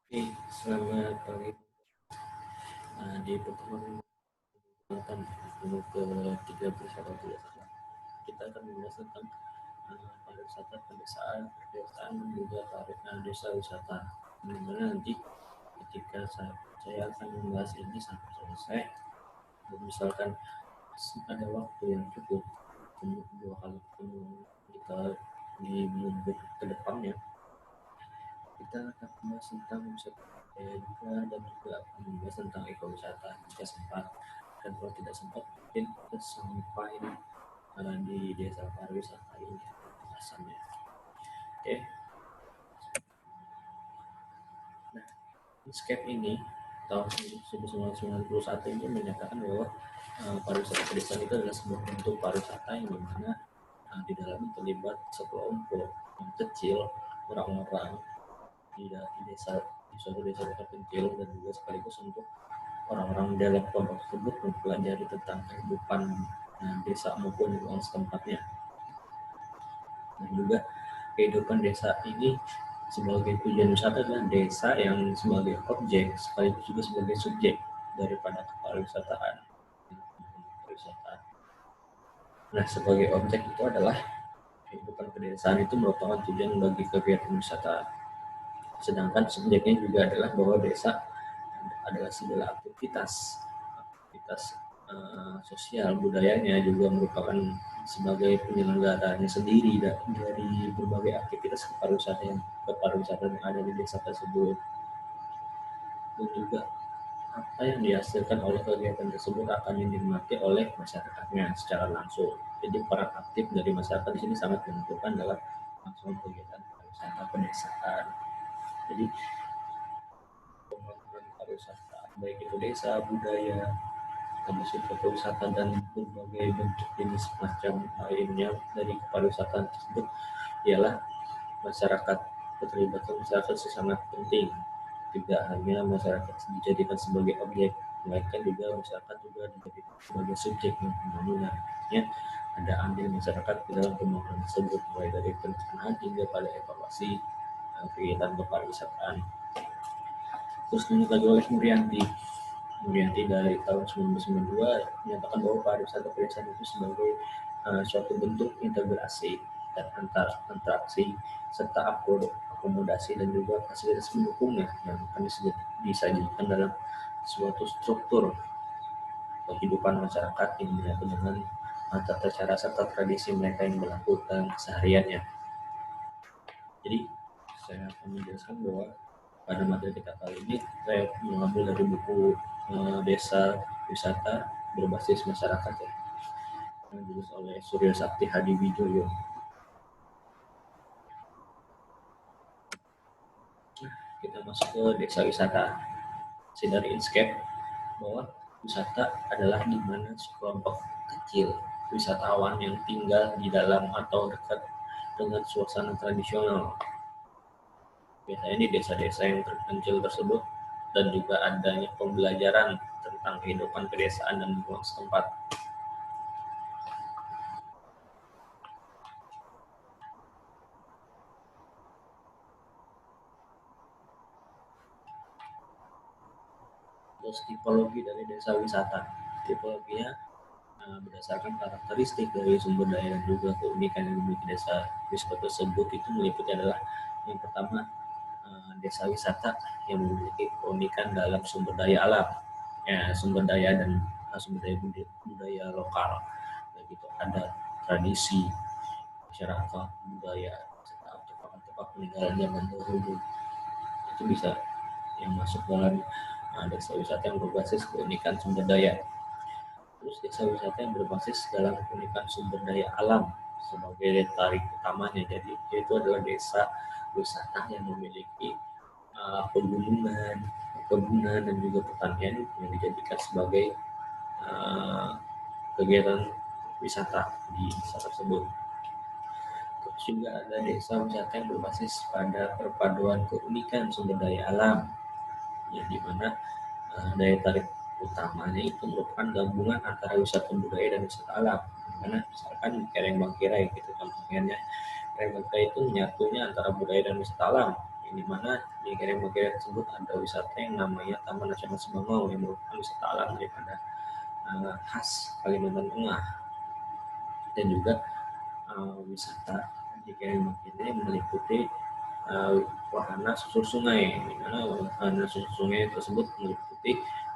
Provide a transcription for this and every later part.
Oke, selamat pagi. Di pertemuan ke-13 atau tidak salah, kita akan membahas tentang pariwisata, pedesaan, dan juga desa wisata. Dimana nanti ketika saya akan membahas ini sampai selesai, dan misalkan ada waktu yang cukup untuk dua kali ketemu kita di minggu ke depannya, kita akan membahas tentang wisata budaya juga dan juga akan membahas tentang ekowisata jika sempat, dan kalau tidak sempat mungkin kita sampai di desa pariwisata ini pembahasannya. Oke. Nah, Inscape ini tahun 1991 ini menyatakan bahwa pariwisata pedesaan itu adalah sebuah bentuk pariwisata yang dimana di dalamnya terlibat sekelompok yang kecil orang-orang di desa, di suatu desa terpencil, dan juga sekaligus untuk orang-orang dalam kelompok tersebut mempelajari tentang kehidupan desa maupun lingkungan setempatnya. Dan juga kehidupan desa ini sebagai tujuan wisata adalah desa yang sebagai objek sekaligus juga sebagai subjek daripada kepariwisataan. Nah, sebagai objek itu adalah kehidupan pedesaan itu merupakan tujuan bagi kegiatan wisata. Sedangkan subjeknya juga adalah bahwa desa adalah segala aktivitas sosial budayanya juga merupakan sebagai penyelenggaranya sendiri dari berbagai aktivitas kepariwisataan yang ada di desa tersebut. Dan juga apa yang dihasilkan oleh kegiatan tersebut akan dinikmati oleh masyarakatnya secara langsung. Jadi peran aktif dari masyarakat di sini sangat menentukan dalam langsung kegiatan pariwisata pedesaan. Jadi pembangunan pariwisata baik itu desa, budaya, termasuk pariwisata dan berbagai bentuk jenis macam lainnya dari pariwisata tersebut ialah masyarakat. Keterlibatan masyarakat sangat penting. Tidak hanya masyarakat dijadikan sebagai objek, melainkan juga masyarakat juga dijadikan sebagai subjek pembangunan. Ya, ada andil masyarakat di dalam pembangunan tersebut, mulai dari perencanaan hingga pada evaluasi kegiatan kepariwisataan. Terus lagi oleh Murianti dari tahun 1992 menyatakan bahwa pariwisata pedesaan itu sebagai suatu bentuk integrasi dan interaksi serta akomodasi dan juga fasilitas pendukungnya yang akan disajikan dalam suatu struktur kehidupan masyarakat yang menyatu dengan tata cara serta tradisi mereka yang berlaku dalam kesehariannya. Jadi saya akan menjelaskan bahwa pada materi kita kali ini saya mengambil dari buku Desa Wisata Berbasis Masyarakat ya, yang ditulis oleh Surya Sakti Hadiwijoyo. Kita masuk ke desa wisata. Dari Inscape bahwa wisata adalah di mana sekelompok kecil wisatawan yang tinggal di dalam atau dekat dengan suasana tradisional, biasanya di desa-desa yang terpencil tersebut, dan juga adanya pembelajaran tentang kehidupan pedesaan dan lingkungan setempat. Terus tipologi dari desa wisata. Tipologinya berdasarkan karakteristik dari sumber daya dan juga keunikan yang dimiliki desa wisata tersebut itu meliputi adalah yang pertama desa wisata yang memiliki keunikan dalam sumber daya alam, ya, sumber daya dan sumber daya budaya lokal, begitu ada tradisi masyarakat budaya serta artefak peninggalan zaman dahulu, itu bisa yang masuk dalam desa wisata yang berbasis keunikan sumber daya. Terus desa wisata yang berbasis dalam keunikan sumber daya alam sebagai daya tarik utamanya, jadi itu adalah desa wisata yang memiliki pegunungan, perkebunan dan juga pertanian yang dijadikan sebagai kegiatan wisata di desa tersebut. Terus juga ada desa wisata yang berbasis pada perpaduan keunikan sumber daya alam, yang dimana daya tarik utamanya itu merupakan gabungan antara wisata budaya dan wisata alam. Dimana misalkan Kereng Bangkirai gitu contohnya, Kereng Bangkirai itu menyatunya antara budaya dan wisata alam, di mana di Keremogaya tersebut ada wisata yang namanya Taman Nasional Sebangau yang merupakan wisata alam daripada khas Kalimantan Tengah. Dan juga wisata di Keremogaya ini meliputi wahana susur sungai, di mana wahana susur sungai tersebut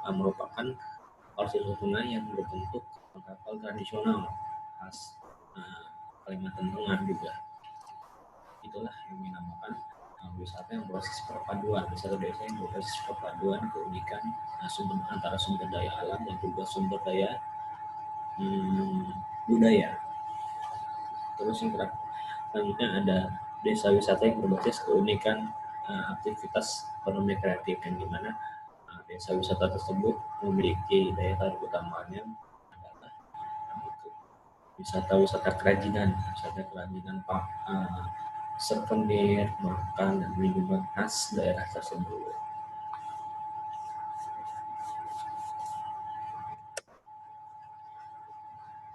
merupakan kapal susur sungai yang berbentuk kapal tradisional khas Kalimantan Tengah juga. Itulah yang dinamakan wisata yang berbasis perpaduan, wisata desa yang berbasis perpaduan keunikan antara sumber daya alam dan juga sumber daya budaya. Terus yang selanjutnya ada desa wisata yang berbasis keunikan aktivitas ekonomi kreatif, yang dimana desa wisata tersebut memiliki daya tarik utamanya adalah wisata kerajinan souvenir, makan, dan minuman khas daerah tersebut.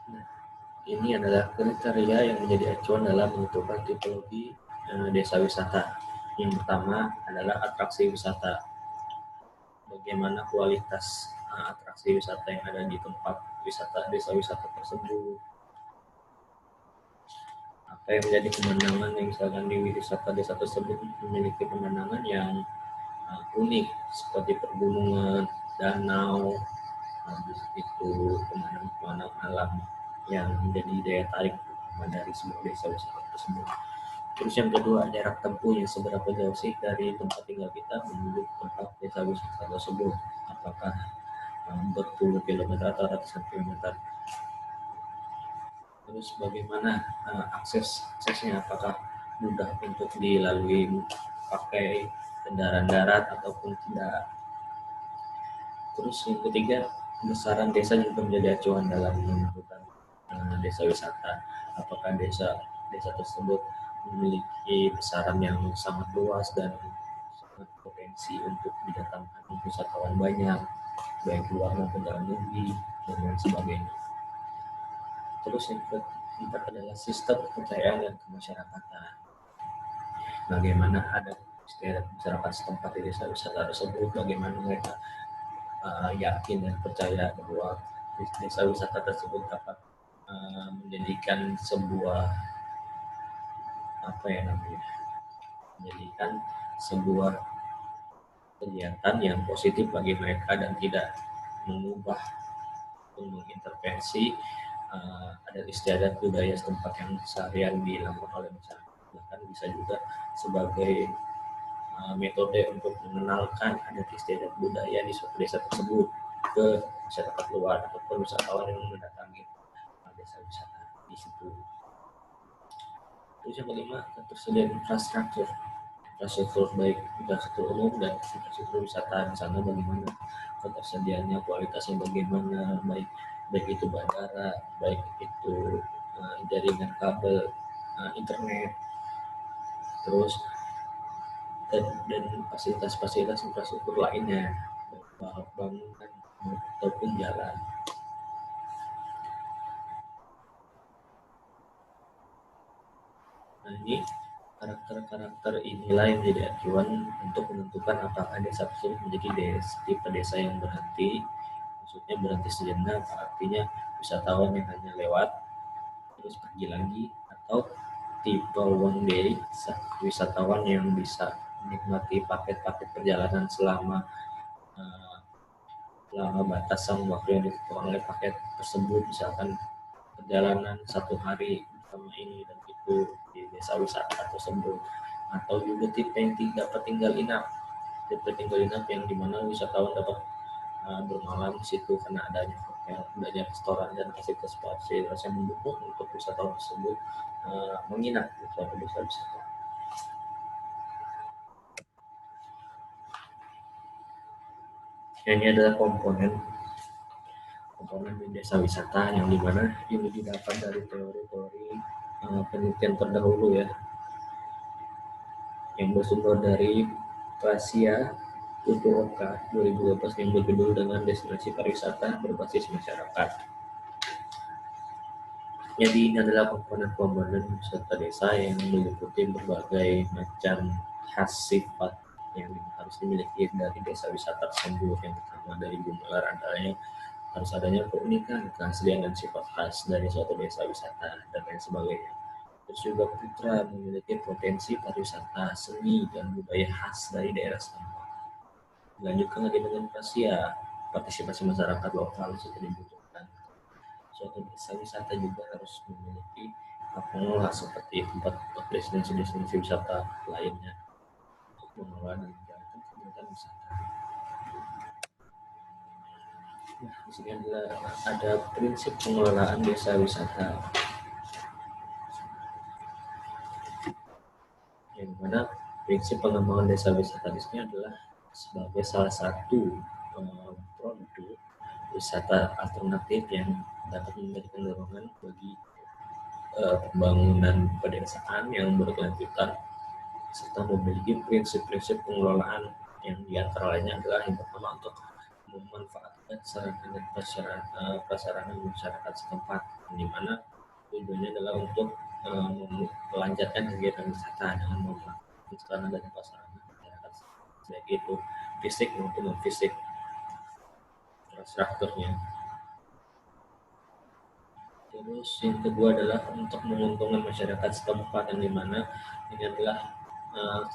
Nah, ini adalah kriteria yang menjadi acuan dalam menentukan tipologi desa wisata. Yang pertama adalah atraksi wisata. Bagaimana kualitas atraksi wisata yang ada di tempat wisata desa wisata tersebut. Apa yang menjadi pemandangan yang misalkan di wisata desa tersebut memiliki pemandangan yang unik seperti pegunungan, danau, itu pemandangan alam yang menjadi daya tarik dari sebuah desa wisata tersebut. Terus yang kedua, jarak tempuh yang seberapa jauh sih dari tempat tinggal kita menuju tempat desa wisata tersebut? Apakah berpuluh kilometer atau ratusan kilometer? Terus bagaimana aksesnya? Apakah mudah untuk dilalui pakai kendaraan darat ataupun tidak? Terus yang ketiga, besaran desa juga menjadi acuan dalam menentukan desa wisata. Apakah desa tersebut memiliki besaran yang sangat luas dan sangat potensi untuk didatangkan wisatawan banyak, baik luar maupun dalam negeri, dan lain sebagainya. Terus yang keempat adalah sistem kepercayaan dan kemasyarakatan. Bagaimana ada masyarakat setempat di desa wisata tersebut, bagaimana mereka yakin dan percaya bahwa desa wisata tersebut dapat menjadikan sebuah kegiatan yang positif bagi mereka dan tidak mengubah atau mengintervensi adat istiadat budaya setempat yang seharian dilakukan oleh masyarakat. Bahkan bisa juga sebagai metode untuk mengenalkan adat istiadat budaya di suatu desa tersebut ke masyarakat luar ataupun wisatawan yang mendatangi desa wisata di situ. Terus yang kelima, ketersediaan infrastruktur baik infrastruktur umum dan infrastruktur wisata di sana bagaimana ketersediaannya, kualitasnya bagaimana, baik itu bandara, baik itu jaringan kabel internet, terus dan fasilitas infrastruktur lainnya, bangunan ataupun jalan. Nah, ini karakter inilah yang menjadi acuan untuk menentukan apakah desa tersebut menjadi tipe desa yang berhenti, maksudnya berhenti sejenak, artinya wisatawan yang hanya lewat terus pergi lagi, atau tipe one day, wisatawan yang bisa menikmati paket-paket perjalanan selama batasan waktu yang ditentukan oleh paket tersebut, misalkan perjalanan 1 hari sama ini dan itu di desa wisata tersebut, atau juga tipe yang dapat tinggal inap yang dimana wisatawan dapat bermalam di situ karena adanya hotel, adanya restoran dan fasilitas yang mendukung untuk wisatawan tersebut menginap di suatu desa wisata. Ini adalah komponen di desa wisata yang dimana ini didapat dari teori-teori penelitian terdahulu ya, yang bersumber dari Prasia Fukuoka 2012 yang berjudul dengan destinasi pariwisata berbasis masyarakat. Jadi ini adalah komponen wisata desa yang meliputi berbagai macam khas sifat yang harus dimiliki dari desa wisata tersebut. Yang pertama dari Gumelar adanya harus adanya keunikan, keaslian dan sifat khas dari suatu desa wisata dan lain sebagainya. Terus juga Putra memiliki potensi pariwisata, seni dan budaya khas dari daerah setempat. Dilanjutkan lagi dengan partisipasi masyarakat lokal juga dibutuhkan. Suatu desa wisata juga harus memiliki pengelola seperti tempat destinasi-destinasi wisata lainnya untuk mengelola dan menjalankan kegiatan wisata. Nah, di sini adalah ada prinsip pengelolaan desa wisata, yang mana prinsip pengembangan desa wisata di sini adalah sebagai salah satu produk wisata alternatif yang dapat memberikan dorongan bagi pembangunan pedesaan yang berkelanjutan serta memiliki prinsip-prinsip pengelolaan yang diantara lainnya adalah yang pertama untuk memanfaatkan sarana dan prasarana masyarakat setempat, di mana tujuannya adalah untuk melancarkan kegiatan wisata dengan memanfaatkan sarana dan prasarana masyarakat, baik itu fisik maupun non fisik infrastrukturnya. Terus yang kedua adalah untuk menguntungkan masyarakat setempat, yang dimana ini adalah uh,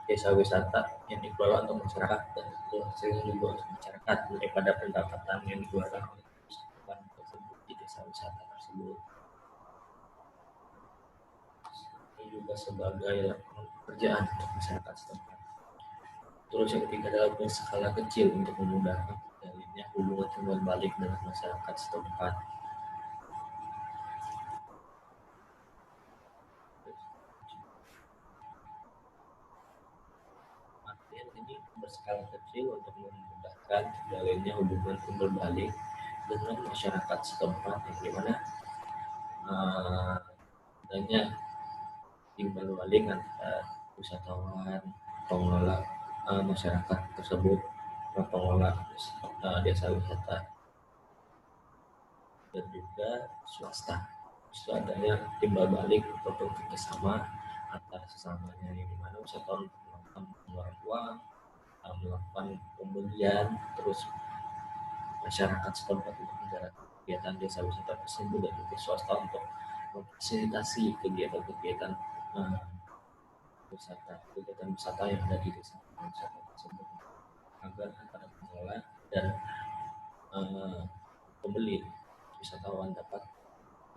desa wisata yang dikelola untuk masyarakat dan itu hasilnya juga untuk masyarakat daripada pendapatan yang dikeluarkan oleh wisatawan tersebut di desa wisata tersebut. Ini juga sebagai lapangan pekerjaan untuk masyarakat setempat. Terus yang ketiga adalah berskala kecil untuk memudahkan terjalinnya hubungan timbal balik dengan masyarakat setempat. Artinya ini berskala kecil untuk memudahkan terjalinnya hubungan timbal balik dengan masyarakat setempat, yang dimana adanya timbal balik antara wisatawan, pengelola masyarakat tersebut, pengelola desa wisata, dan juga swasta. Itu adanya timbal balik ataupun kerjasama antar sesamanya, yang dimana wisatawan melakukan pengeluaran uang, melakukan pembelian, terus masyarakat setempat untuk menjalankan kegiatan desa wisata tersebut, dan juga swasta untuk memfasilitasi kegiatan-kegiatan uh, kegiatan wisata yang ada di desa wisata tersebut, agar antara pengelola dan pembeli wisatawan dapat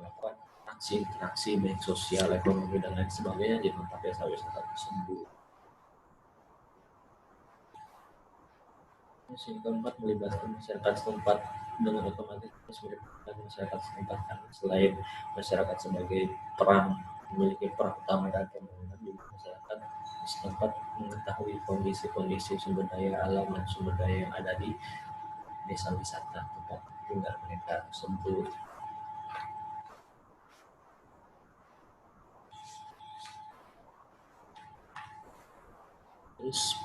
melakukan interaksi baik sosial, ekonomi dan lain sebagainya di tempat desa wisata tersebut. Yang keempat, melibatkan masyarakat setempat dengan otomatis melibatkan masyarakat setempat, karena selain masyarakat sebagai peran memiliki peran utama dalam pembangunan, juga masyarakat setempat mengetahui kondisi-kondisi sumber daya alam dan sumber daya yang ada di desa wisata tempat tinggal mereka tersebut. Terus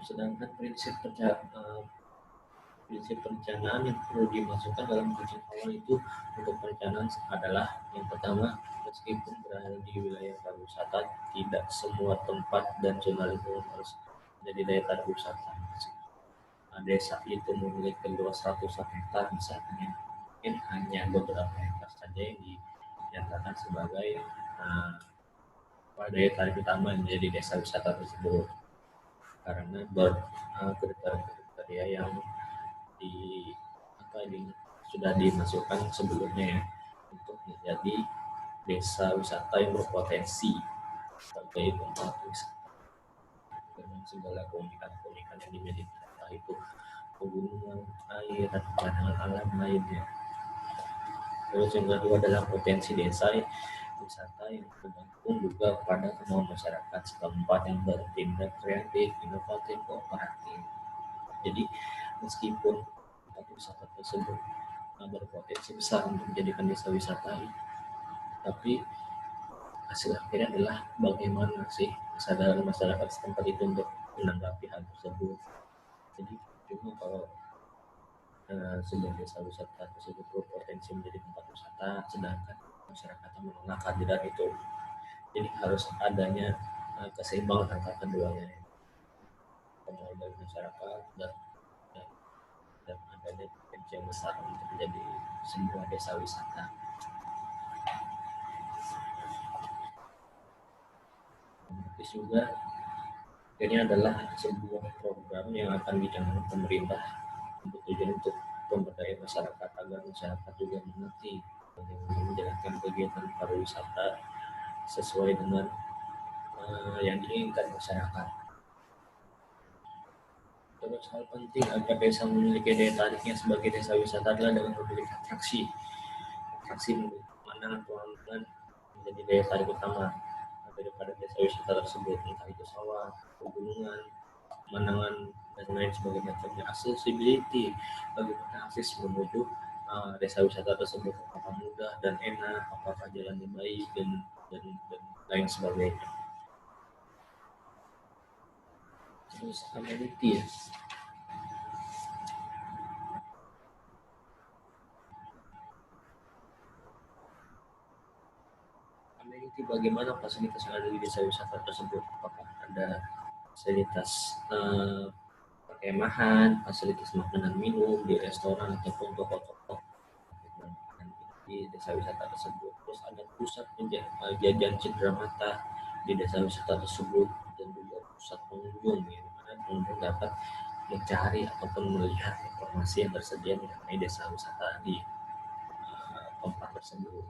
sedangkan prinsip perencanaan yang perlu dimasukkan dalam kajian awal itu untuk perencanaan adalah yang pertama, meskipun berada di wilayah pariwisata, tidak semua tempat dan zona lingkungan harus menjadi daya tarik wisata. Desa itu memiliki luas ratusan hektar misalnya, mungkin hanya beberapa hektar saja yang dinyatakan sebagai daya tarik utama menjadi desa wisata tersebut, karena kriteria yang di ini sudah dimasukkan sebelumnya ya, untuk menjadi desa wisata yang berpotensi sebagai tempat wisata dengan segala keunikan-keunikan yang dimiliki, entah itu pegunungan, air, dan pemandangan alam lainnya. Terus yang kedua adalah potensi desa wisata yang tergantung juga pada kemauan masyarakat setempat yang bertindak kreatif, inovatif, kooperatif. Jadi meskipun tempat wisata tersebut berpotensi besar untuk menjadikan desa wisata, tapi hasil akhirnya adalah bagaimana sih kesadaran masyarakat setempat itu untuk menanggapi hal tersebut. Jadi cuma kalau sebuah desa wisata tersebut berpotensi menjadi tempat wisata, sedangkan masyarakat menolak kehadiran itu, jadi harus adanya keseimbangan antara keduanya, mulai dari masyarakat dan, dan adanya potensi yang besar untuk menjadi sebuah desa wisata. Terus juga ini adalah sebuah program yang akan dijalankan pemerintah untuk tujuan untuk pemberdayaan masyarakat agar masyarakat juga mengerti bagaimana menjalankan kegiatan pariwisata sesuai dengan yang diinginkan masyarakat. Terus hal penting agar desa memiliki daya tariknya sebagai desa wisata adalah dengan memiliki atraksi pemandangan pemandangan menjadi daya tarik utama daripada desa wisata tersebut, entah itu sawah, pegunungan, pemandangan dan lain sebagainya. Accessibility, bagaimana akses menuju desa wisata tersebut, apakah mudah dan enak, apakah jalannya baik dan lain sebagainya. Terus amenity ya. Amenity, bagaimana fasilitas yang ada di desa wisata tersebut, apakah ada fasilitas perkemahan, fasilitas makanan minum di restoran ataupun toko-toko di desa wisata tersebut. Terus ada pusat jajan cindera mata di desa wisata tersebut dan juga pusat pengunjung ya, di mana pengunjung dapat mencari ataupun melihat informasi yang tersedia mengenai desa wisata di tempat tersebut.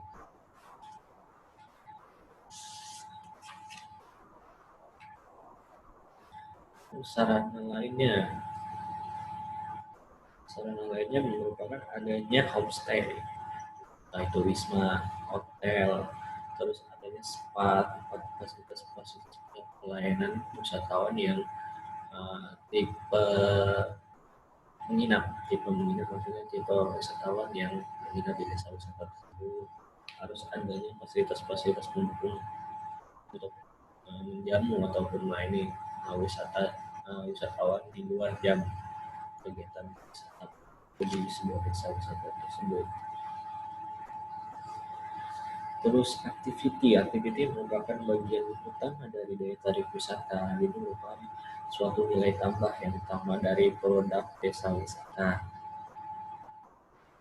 Sarana lainnya merupakan adanya homestay, entah itu wisma, hotel, terus adanya spa, fasilitas pelayanan wisatawan yang tipe menginap maksudnya tipe wisatawan yang menginap di desa wisata tersebut. Harus adanya fasilitas-fasilitas pendukung untuk menjamu ataupun melayani wisatawan di luar jam kegiatan wisata di sebuah desa wisata tersebut. Terus aktiviti merupakan bagian utama dari daya tarik wisata. Jadi merupakan suatu nilai tambah yang ditambah dari produk desa wisata.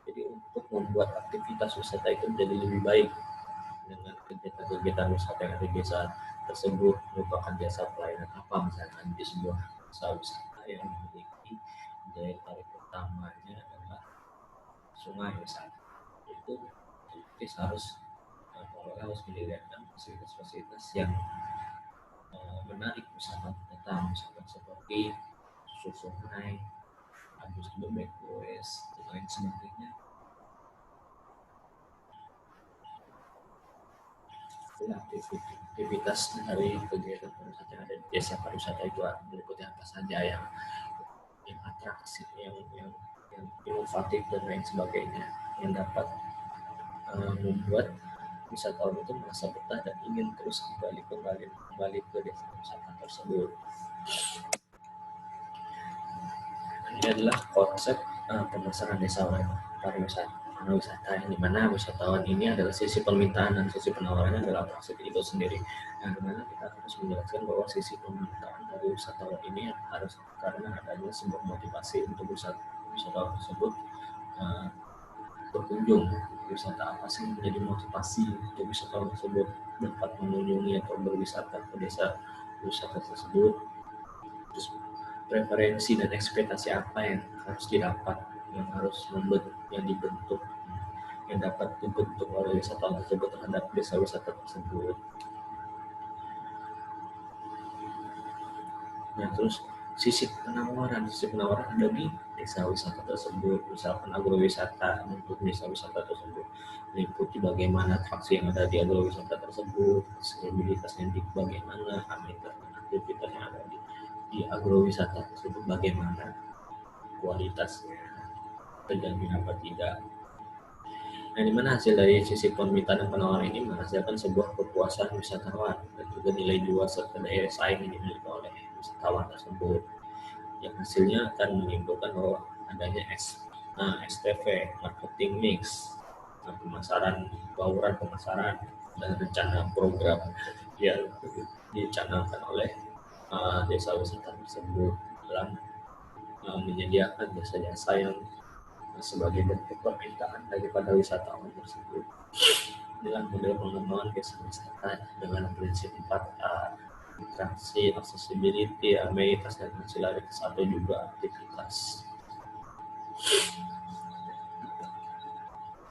Jadi untuk membuat aktivitas wisata itu menjadi lebih baik dengan kegiatan-kegiatan wisata yang ada di desa tersebut, merupakan jasa pelayanan apa misalkan di sebuah desa wisata yang memiliki daya tarik utamanya adalah sungai misalnya, itu harus menyediakan fasilitas-fasilitas yang menarik wisatawan datang, misalkan seperti susur sungai, habis itu backwest, dan lain sebagainya. Aktivitas dari kegiatan pariwisata yang ada di desa pariwisata itu meliputi apa saja yang atraksi, yang inovatif dan lain sebagainya, yang dapat membuat wisatawan itu merasa betah dan ingin terus kembali ke desa wisata tersebut. Ini adalah konsep pemasaran desa pariwisata yang dimana wisatawan ini adalah sisi permintaan dan sisi penawarannya adalah atraksi itu sendiri. Yang dimana kita harus menjelaskan bahwa sisi permintaan dari wisatawan ini harus karena adanya sebuah motivasi untuk wisatawan tersebut berkunjung. Wisata apa sih menjadi motivasi untuk wisatawan tersebut dapat mengunjungi atau berwisata ke desa wisata tersebut. Terus preferensi dan ekspektasi apa yang harus didapat, yang dibentuk, yang dapat dibentuk oleh wisatawan tersebut terhadap desa wisata tersebut. Nah, terus sisi penawaran ada di desa wisata tersebut, misalkan agrowisata untuk desa wisata tersebut meliputi bagaimana atraksi yang ada di agrowisata tersebut, aksesibilitasnya di bagaimana, aktivitas yang ada di agrowisata tersebut bagaimana, kualitasnya terjamin apa tidak. Nah, di mana hasil dari sisi permintaan dan penawaran ini menghasilkan sebuah kepuasan wisatawan dan juga nilai jual serta daya saing yang dimiliki oleh wisatawan tersebut. Yang hasilnya akan menimbulkan bahwa adanya STV, marketing mix, bauran pemasaran, dan rencana program yang dicanangkan oleh desa wisata tersebut dalam menyediakan jasa-jasa yang sebagai bentuk permintaan daripada wisatawan tersebut. Inilah model pengembangan desa wisata dengan prinsip 4A, interaksi, accessibility, amenitas, dan ancillarities atau juga aktivitas.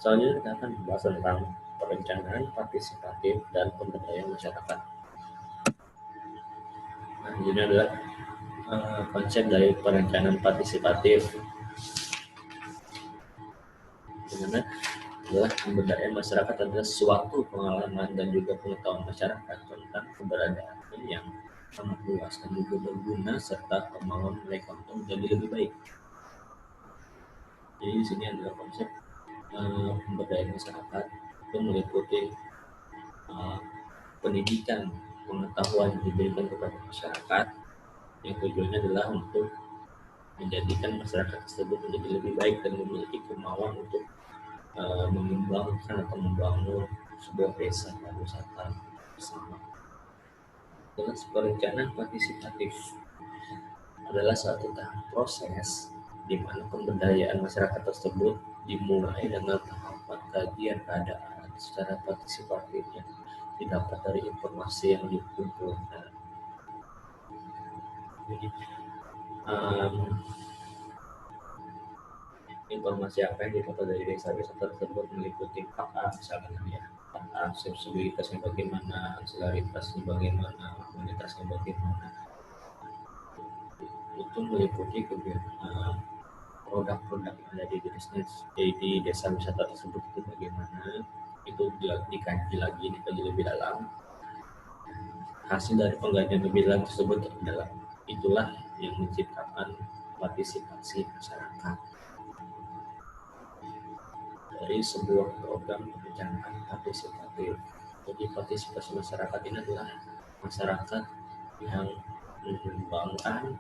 Selanjutnya kita akan membahas tentang perencanaan partisipatif dan pemberdayaan masyarakat. Nah, ini adalah konsep dari perencanaan partisipatif, di mana adalah pemberdayaan masyarakat adalah suatu pengalaman dan juga pengetahuan masyarakat tentang keberadaan yang sangat luas dan juga berguna serta kemauan mereka untuk menjadi lebih baik. Jadi di sini adalah konsep pemberdayaan masyarakat itu meliputi pendidikan, pengetahuan yang diberikan kepada masyarakat yang tujuannya adalah untuk menjadikan masyarakat tersebut menjadi lebih baik dan memiliki kemauan untuk mengembangkan atau membangun sebuah desa pariwisata bersama. Dengan perencanaan partisipatif adalah suatu tahap proses di mana pemberdayaan masyarakat tersebut dimulai dengan tahapan kajian keadaan secara partisipatif yang didapat dari informasi yang dikumpulkan. Jadi, informasi apa yang didapat dari desa wisata tersebut meliputi 4A misalkan ya, 4A aksesibilitasnya bagaimana, akseleritasnya bagaimana, komunitasnya bagaimana, itu meliputi produk-produk yang ada di desa wisata tersebut itu bagaimana, itu dikaji lebih dalam. Hasil dari pengkajian lebih dalam tersebut adalah itulah yang menciptakan partisipasi masyarakat dari sebuah program perencanaan partisipatif. Jadi partisipasi masyarakat ini adalah masyarakat yang menyumbangkan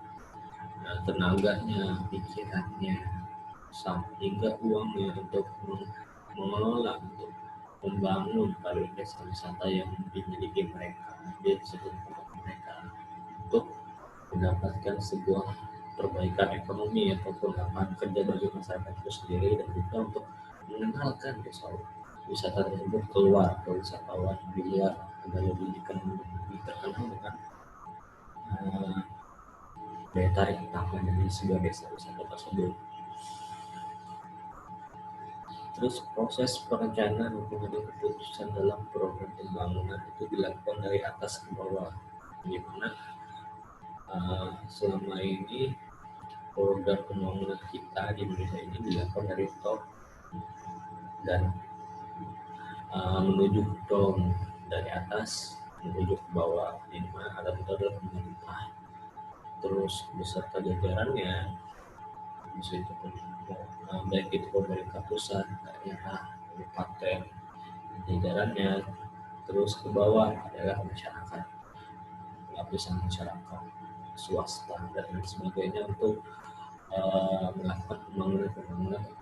tenaganya, pikirannya, hingga uangnya untuk mengelola, untuk membangun pariwisata wisata yang dimiliki mereka, disebut mereka, untuk mendapatkan sebuah perbaikan ekonomi ataupun lapangan kerja bagi masyarakat itu sendiri, dan juga untuk mengenalkan desa wisata tersebut keluar ke wisatawan biar agar lebih terkenal dengan daya tarik utama dari sebuah desa wisata tersebut. Terus proses perencanaan dan pengambilan keputusan dalam program pembangunan itu dilakukan dari atas ke bawah, di mana selama ini program pembangunan kita di Indonesia ini dilakukan dari top dan menuju down, dari atas menuju ke bawah, di mana ada metode pemerintah terus beserta jajarannya, baik itu pemerintah pusat, daerah, kabupaten, jajarannya, terus ke bawah adalah masyarakat, lapisan masyarakat, swasta, dan lain sebagainya untuk melakukan pembangunan yang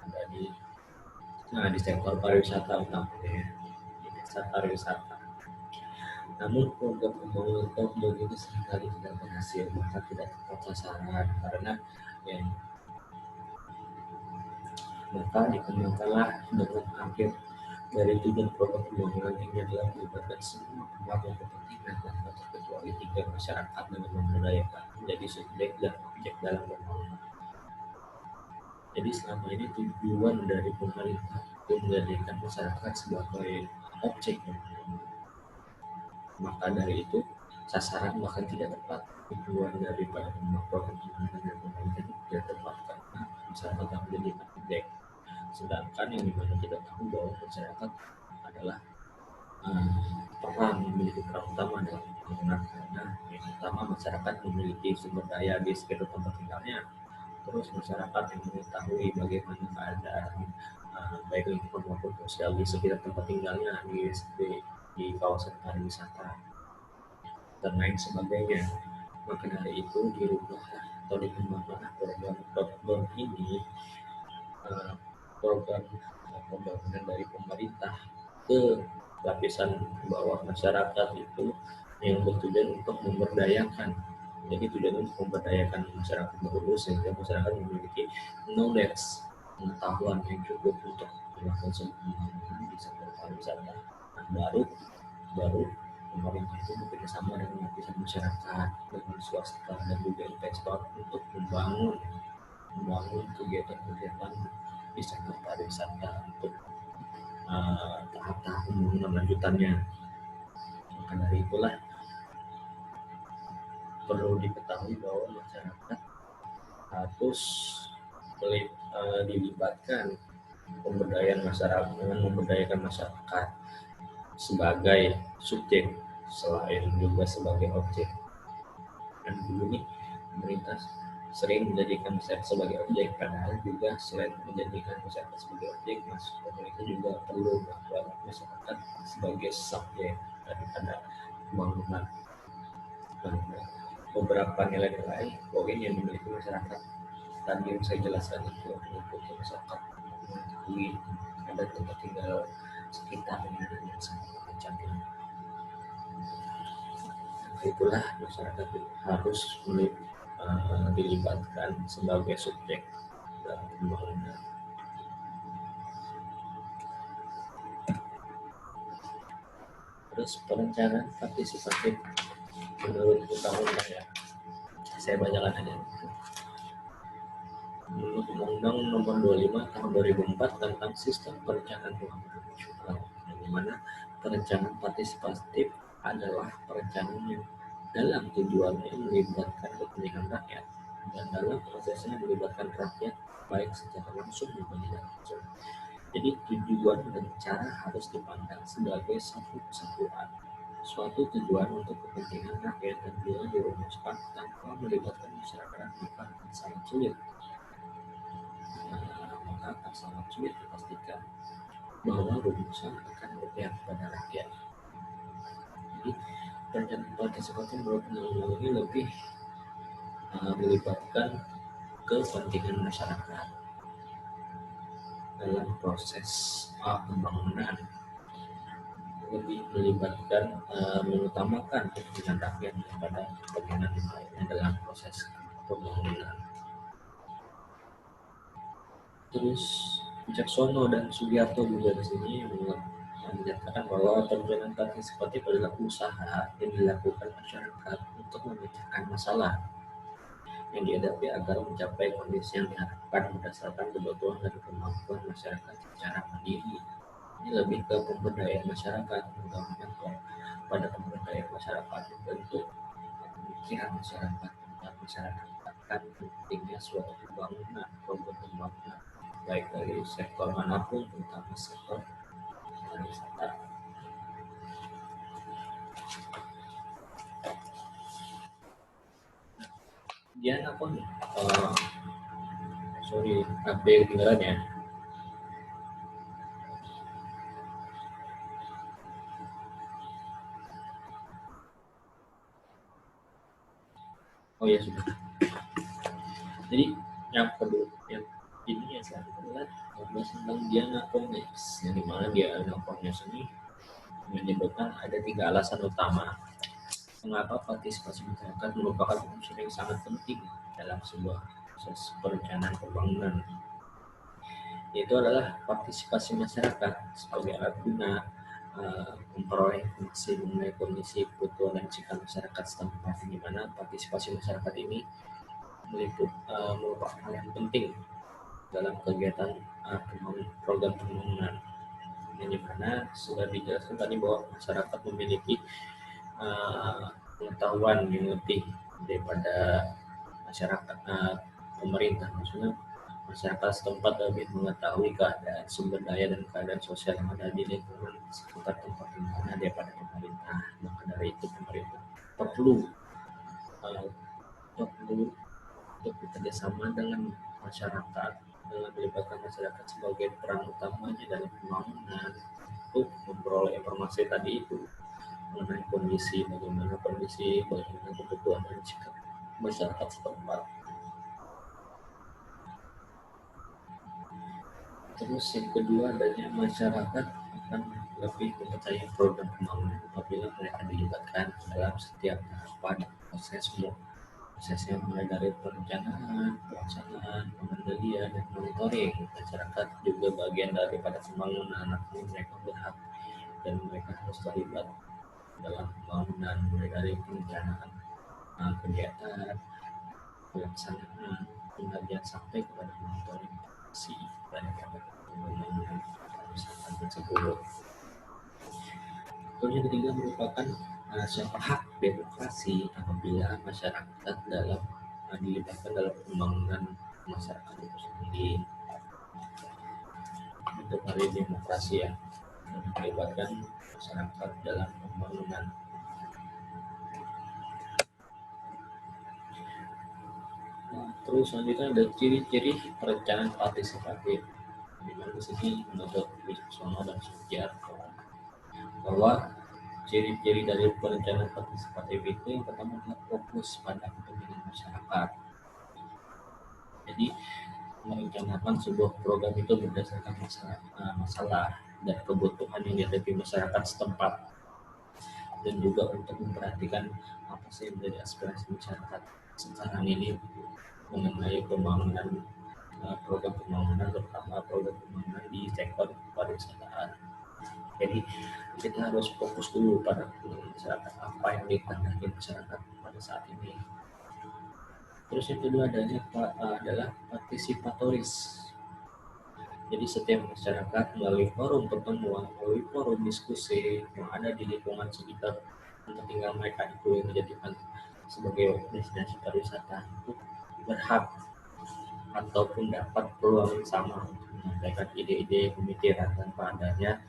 ada di sektor pariwisata utamanya, di desa pariwisata. Namun program pembangunan ini seringkali tidak berhasil, maka tidak tepat sasaran karena maka dikembangkanlah dengan akhir dari tujuan program pembangunan ini adalah melibatkan semua pemangku kepentingan dan tak terkecuali tiga masyarakat dengan memberdayakan menjadi subjek dan objek dalam pembangunan. Jadi selama ini tujuan dari pemerintah itu menjadikan masyarakat sebagai objek pembangunan. Maka dari itu sasaran bahkan tidak tepat. Tujuan daripada program pembangunan dan pemerintah itu tidak tepat karena masyarakat yang menjadikan objek. Sedangkan yang dimana kita tahu bahwa masyarakat adalah memiliki peran utama dalam pembangunan, karena yang pertama masyarakat memiliki sumber daya di sekitar tempat tinggalnya, terus masyarakat yang mengetahui bagaimana keadaan baik lingkungan maupun sosial di sekitar tempat tinggalnya di kawasan pariwisata dan lain sebagainya. Maka dari itu dirubah atau dikembangkan program ini, program pembangunan dari pemerintah ke lapisan bawah masyarakat itu yang bertujuan untuk memberdayakan. Jadi tujuan untuk memberdayakan masyarakat dahulu sehingga masyarakat memiliki knowledge, pengetahuan yang cukup untuk melakukan sebuah pembangunan di sektor pariwisata. Nah, baru pemerintah itu bekerjasama dengan lapisan masyarakat, dengan swasta dan juga investor untuk membangun kegiatan-kegiatan di sektor pariwisata untuk tahap-tahap pembangunan lanjutannya. Maka dari itulah perlu diketahui bahwa masyarakat harus dilibatkan pemberdayaan masyarakat dengan memberdayakan masyarakat sebagai subjek selain juga sebagai objek. Dan dulu nih pemerintah sering menjadikan masyarakat sebagai objek, padahal juga selain menjadikan masyarakat sebagai objek, pemerintah juga perlu melakukan masyarakat sebagai subjek daripada pembangunan. Beberapa nilai-nilai poin yang dimiliki masyarakat tadi yang saya jelaskan itu mengikuti masyarakat mengetahui ada tempat tinggal sekitarnya dan semua macamnya. Itulah masyarakat harus dilibatkan sebagai subjek dalam pembangunan. Terus perencanaan partisipatif menurut undang-undang ya, saya bacakan aja. Menurut Undang-Undang Nomor 25 Tahun 2004 tentang Sistem Perencanaan Pembangunan Nasional, di mana perencanaan partisipatif adalah perencanaan yang dalam tujuannya melibatkan kepentingan rakyat dan dalam prosesnya melibatkan rakyat baik secara langsung maupun tidak langsung. Jadi tujuan dan cara harus dipandang sebagai satu kesatuan, suatu tujuan untuk kepentingan rakyat dan bila dirumuskan tanpa melibatkan masyarakat maka akan sangat sulit dipastikan bahwa rumusan akan berpihak pada rakyat. Jadi perencanaan partisipatif menurut undang-undang ini lebih melibatkan kepentingan masyarakat dalam proses pembangunan, lebih melibatkan mengutamakan kepentingan rakyat daripada kepentingan yang lainnya dalam proses pembangunan. Terus Wicaksono dan Sugiarto juga di sini menyatakan bahwa perencanaan partisipatif adalah usaha yang dilakukan masyarakat untuk memecahkan masalah yang dihadapi agar mencapai kondisi yang diharapkan berdasarkan kebutuhan dan kemampuan masyarakat secara mandiri. Ini lebih ke pemberdayaan masyarakat, mengutamakan pada pemberdayaan masyarakat bentuk pemikiran masyarakat tentang masyarakat akan pentingnya suatu pembangunan, program pembangunan baik dari sektor manapun, terutama sektor pariwisata. Dian apa nih? Sorry, HP ketinggalan ya. Oh ya sudah. Jadi yang kedua, yang ini yang saya lihat membahas tentang Diana Komnex, yang dimana Diana Komnex ini menyebutkan ada 3 alasan utama mengapa partisipasi masyarakat merupakan unsur yang sangat penting dalam sebuah proses perencanaan pembangunan. Yaitu adalah partisipasi masyarakat sebagai alat guna memperoleh informasi mengenai kondisi, kebutuhan dan sikap masyarakat setempat, di mana partisipasi masyarakat ini merupakan hal yang penting dalam kegiatan program pembangunan, yang dimana sudah dijelaskan tadi bahwa masyarakat memiliki pengetahuan yang lebih daripada masyarakat pemerintah. Maksudnya masyarakat setempat lebih mengetahui keadaan sumber daya dan keadaan sosial yang ada di lingkungan sekitar tempat di mana daripada pemerintah. Maka dari itu pemerintah perlu untuk bekerjasama dengan masyarakat, dengan melibatkan masyarakat sebagai peran utamanya dalam pembangunan untuk memperoleh informasi tadi itu mengenai bagaimana kebutuhan dan sikap masyarakat setempat. Terus yang kedua, adanya masyarakat akan lebih mempercayai program pembangunan apabila mereka dilibatkan dalam setiap tahapan prosesnya mulai dari perencanaan, pelaksanaan, pengendalian, dan monitoring. Masyarakat juga bagian daripada pembangunan, artinya mereka berhak dan mereka harus terlibat dalam pembangunan mulai dari perencanaan kegiatan, pelaksanaan, pengendalian sampai kepada monitoring si daripada pembangunan pariwisata tersebut. Yang ketiga merupakan suatu hak demokrasi apabila masyarakat dalam dilibatkan dalam pembangunan masyarakat itu sendiri. Untuk hari demokrasi ya, melibatkan masyarakat dalam pembangunan. Terus selanjutnya ada ciri-ciri perencanaan partisipatif. Di mana di sini menurut Wicaksono dan Sugiarto bahwa ciri-ciri dari perencanaan partisipatif itu yang pertama adalah fokus pada kepentingan masyarakat. Jadi merencanakan sebuah program itu berdasarkan masalah dan kebutuhan yang dihadapi masyarakat setempat, dan juga untuk memperhatikan apa sih yang menjadi aspirasi masyarakat sekarang ini mengenai pembangunan program pembangunan, terutama program pembangunan di sektor pariwisataan. Jadi kita harus fokus dulu pada masyarakat, apa yang dipandang masyarakat pada saat ini. Terus yang kedua adalah partisipatoris. Jadi setiap masyarakat melalui forum pertemuan, melalui forum diskusi yang ada di lingkungan sekitar tempat tinggal mereka itu yang dijadikan sebagai destinasi pariwisata itu berhak ataupun dapat peluang yang sama untuk menyampaikan ide-ide pemikiran tanpa adanya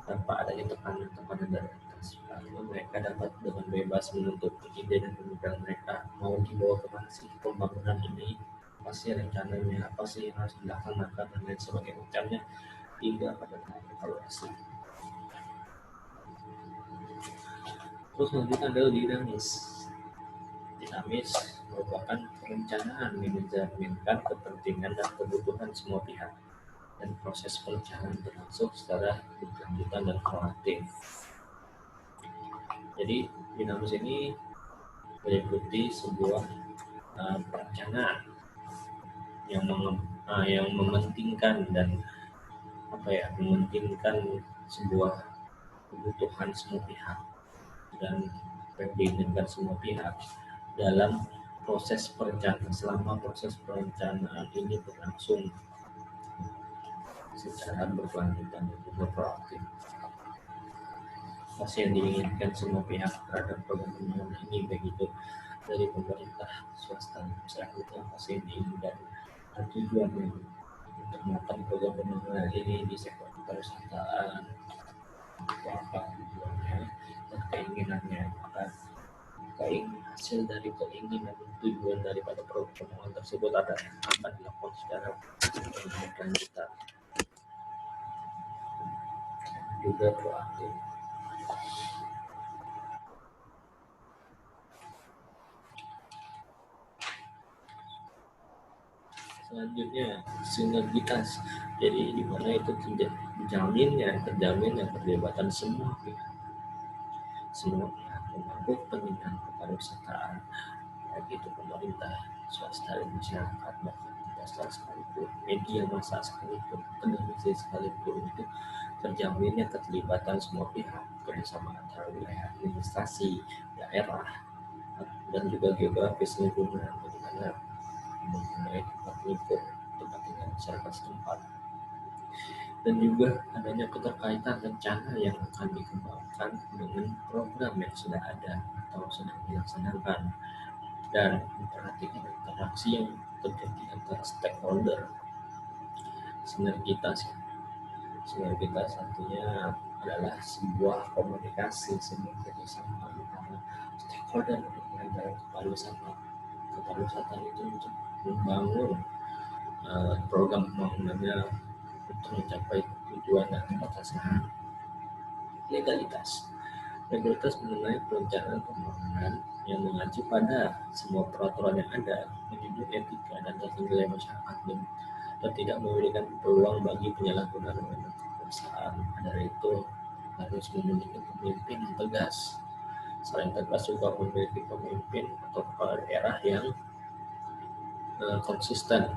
tanpa adanya tekanan dari atas. Lalu mereka dapat dengan bebas menuntut ide dan pemikiran mereka, mau dibawa kemana sih pembangunan ini, apa sih rencananya, apa sih yang harus dilaksanakan dan lain sebagainya, hingga pada tahap evaluasi. Terus selanjutnya adalah dinamis. Dinamis merupakan perencanaan yang mencerminkan kepentingan dan kebutuhan semua pihak, dan proses perencanaan berlangsung secara berkelanjutan dan proaktif. Jadi dinamis ini meliputi sebuah perencanaan yang mementingkan dan mementingkan sebuah kebutuhan semua pihak dan yang diinginkan semua pihak dalam proses perencanaan. Selama proses perencanaan ini berlangsung secara berkelanjutan dan juga proaktif, apa yang diinginkan semua pihak terhadap program pembangunan ini, begitu dari pemerintah, swasta, masyarakat, itu apa sih yang diinginkan dan tujuannya untuk melakukan program pembangunan ini di sektor pariwisataan, apa tujuannya dan keinginannya, maka hasil dari keinginan dan tujuan daripada program pembangunan tersebut akan dilakukan secara berkelanjutan juga proaktif. Selanjutnya sinergitas. Jadi di mana itu terjaminnya keterlibatan semua pihak pemangku kepentingan kepariwisataan, baik itu pemerintah, swasta, dan masyarakat, bahkan investor sekalipun, media massa sekalipun, akademisi sekalipun, itu terjaminnya keterlibatan semua pihak, kerjasama antara wilayah administrasi, daerah, dan juga geografis lingkungan, bagaimana mengenai tempat tinggal masyarakat setempat, dan juga adanya keterkaitan rencana yang akan dikembangkan dengan program yang sudah ada atau sedang dilaksanakan, dan memperhatikan interaksi yang terjadi antara stakeholder. Sinergitas artinya adalah sebuah komunikasi, sebuah kerjasama antara stakeholder dalam kepariwisataan itu untuk membangun program pembangunannya untuk mencapai tujuan dan tepat sasaran. Legalitas mengenai perencanaan pembangunan yang mengacu pada semua peraturan yang ada, menjunjung etika dan rasa nilai masyarakat, dan tidak memberikan peluang bagi penyalahgunaan kekuasaan. Dari itu harus memiliki pemimpin yang tegas. Selain tegas juga memiliki pemimpin atau kepala daerah yang konsisten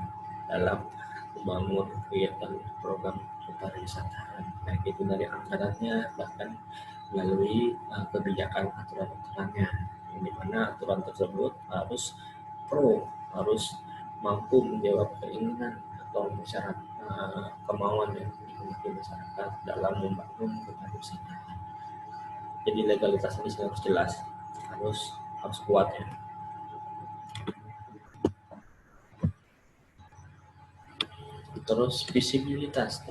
dalam membangun kegiatan program kepariwisataan, baik itu dari anggarannya bahkan melalui kebijakan aturan-aturannya, yang dimana aturan tersebut harus mampu menjawab keinginan atau masyarakat, kemauan yang dimiliki masyarakat dalam membangun kepariwisataan. Jadi legalitas ini harus jelas, harus kuat ya. Terus visibilitas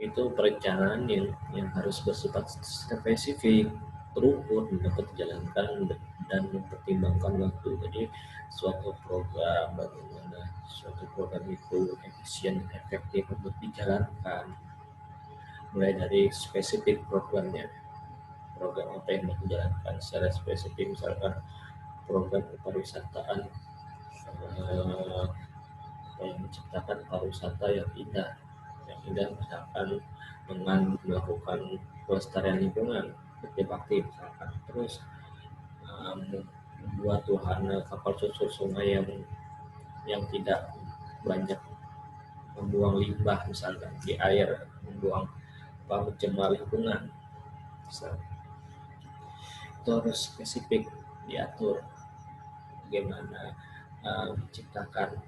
itu perencanaan yang harus bersifat spesifik, terukur, dapat dijalankan dan mempertimbangkan waktu. Jadi suatu program, bagaimana suatu program itu efisien, efektif untuk dijalankan, mulai dari spesifik programnya, program apa yang mau dijalankan secara spesifik, misalkan program kepariwisataan yang menciptakan pariwisata yang indah misalkan dengan melakukan pelestarian lingkungan, bakti misalkan, terus membuat wahana kapal susur sungai yang tidak banyak membuang limbah misalkan di air, membuang pencemar lingkungan. Itu harus spesifik diatur bagaimana menciptakan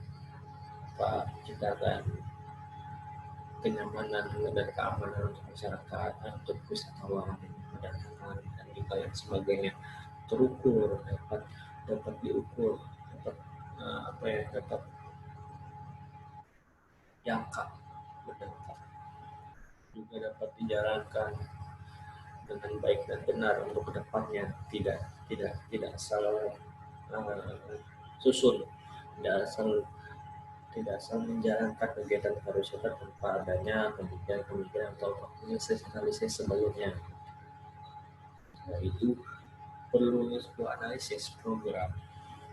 kenyamanan dan keamanan untuk masyarakat, untuk wisatawan, perdagangan dan juga yang sebagainya, terukur, dapat diukur, dapat jangka, juga dapat dijalankan dengan baik dan benar untuk kedepannya, tidak asal susun, tidak asal menjalankan kegiatan pariwisata tanpa adanya pemikiran atau analisis sebelumnya. Nah, itu perlunya sebuah analisis program,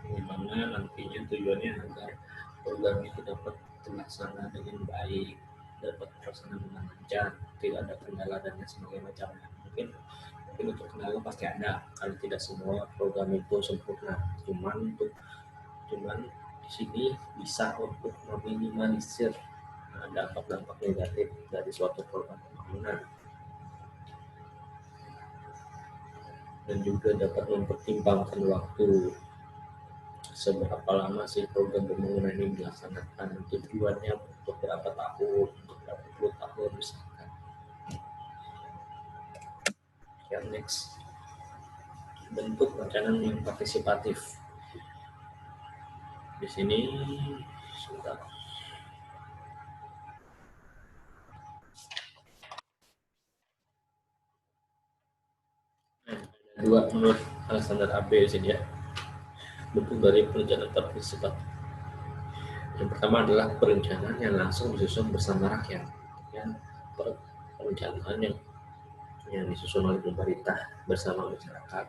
di mana nantinya tujuannya agar program itu dapat terlaksana dengan baik, dapat terlaksana dengan lancar, tidak ada kendala dan sebagainya macamnya. Mungkin untuk kendala pasti ada, karena tidak semua program itu sempurna. Cuman di sini bisa untuk meminimalisir dampak-dampak negatif dari suatu program pembangunan, dan juga dapat mempertimbangkan waktu, seberapa lama sih program pembangunan ini dilaksanakan, tujuannya untuk berapa tahun, untuk berapa puluh tahun misalkan. Yang next, bentuk perencanaan yang partisipatif. Di sini sudah dua menurut standar AB di sini ya, bentuk dari perencanaan partisipatif. Yang pertama adalah perencanaan yang langsung disusun bersama rakyat, perencanaan yang disusun oleh pemerintah bersama masyarakat,